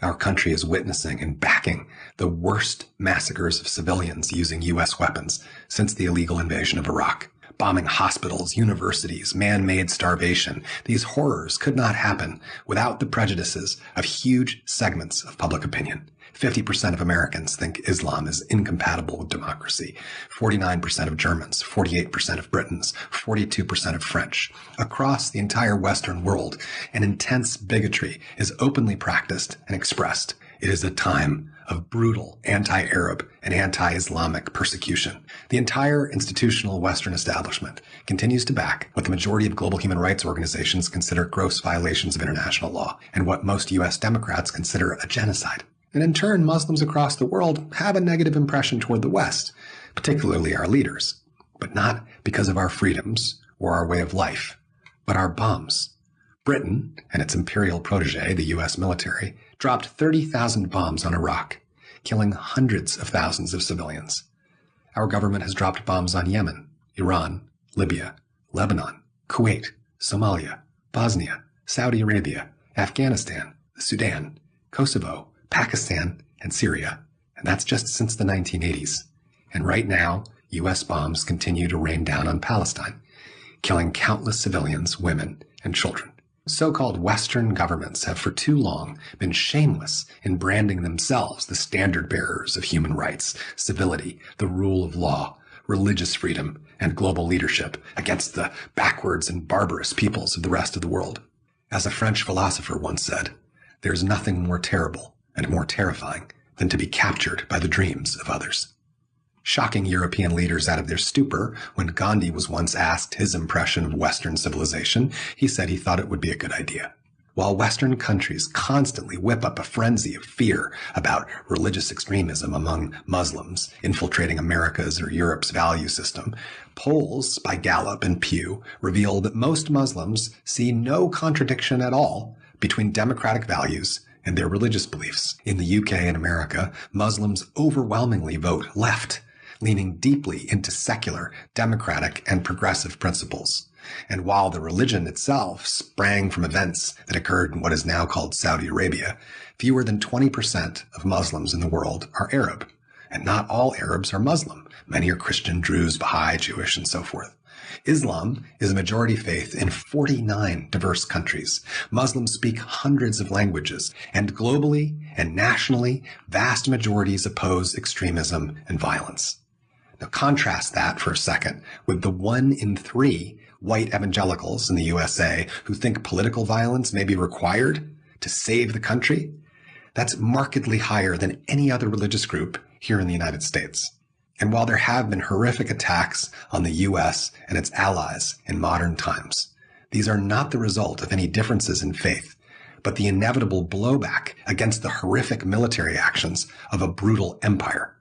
Our country is witnessing and backing the worst massacres of civilians using U.S. weapons since the illegal invasion of Iraq. Bombing hospitals, universities, man-made starvation. These horrors could not happen without the prejudices of huge segments of public opinion. 50% of Americans think Islam is incompatible with democracy. 49% of Germans, 48% of Britons, 42% of French. Across the entire Western world, an intense bigotry is openly practiced and expressed. It is a time of brutal anti-Arab and anti-Islamic persecution. The entire institutional Western establishment continues to back what the majority of global human rights organizations consider gross violations of international law and what most U.S. Democrats consider a genocide. And in turn, Muslims across the world have a negative impression toward the West, particularly our leaders, but not because of our freedoms or our way of life, but our bombs. Britain and its imperial protege, the U.S. military, dropped 30,000 bombs on Iraq, killing hundreds of thousands of civilians. Our government has dropped bombs on Yemen, Iran, Libya, Lebanon, Kuwait, Somalia, Bosnia, Saudi Arabia, Afghanistan, the Sudan, Kosovo, Pakistan, and Syria. And that's just since the 1980s. And right now, U.S. bombs continue to rain down on Palestine, killing countless civilians, women, and children. So-called Western governments have for too long been shameless in branding themselves the standard bearers of human rights, civility, the rule of law, religious freedom, and global leadership against the backwards and barbarous peoples of the rest of the world. As a French philosopher once said, "There's nothing more terrible and more terrifying than to be captured by the dreams of others." Shocking European leaders out of their stupor when Gandhi was once asked his impression of Western civilization, he said he thought it would be a good idea. While Western countries constantly whip up a frenzy of fear about religious extremism among Muslims infiltrating America's or Europe's value system, polls by Gallup and Pew reveal that most Muslims see no contradiction at all between democratic values and their religious beliefs. In the UK and America, Muslims overwhelmingly vote left, leaning deeply into secular, democratic, and progressive principles. And while the religion itself sprang from events that occurred in what is now called Saudi Arabia, fewer than 20% of Muslims in the world are Arab. And not all Arabs are Muslim. Many are Christian, Druze, Baha'i, Jewish, and so forth. Islam is a majority faith in 49 diverse countries. Muslims speak hundreds of languages, and globally and nationally, vast majorities oppose extremism and violence. Now contrast that for a second with the 1 in 3 white evangelicals in the USA who think political violence may be required to save the country. That's markedly higher than any other religious group here in the United States. And while there have been horrific attacks on the U.S. and its allies in modern times, these are not the result of any differences in faith, but the inevitable blowback against the horrific military actions of a brutal empire.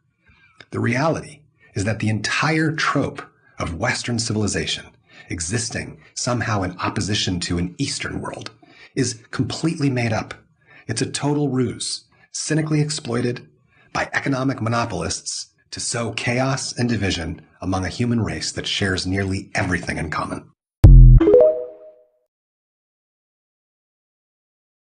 The reality is that the entire trope of Western civilization existing somehow in opposition to an Eastern world is completely made up. It's a total ruse, cynically exploited by economic monopolists to sow chaos and division among a human race that shares nearly everything in common.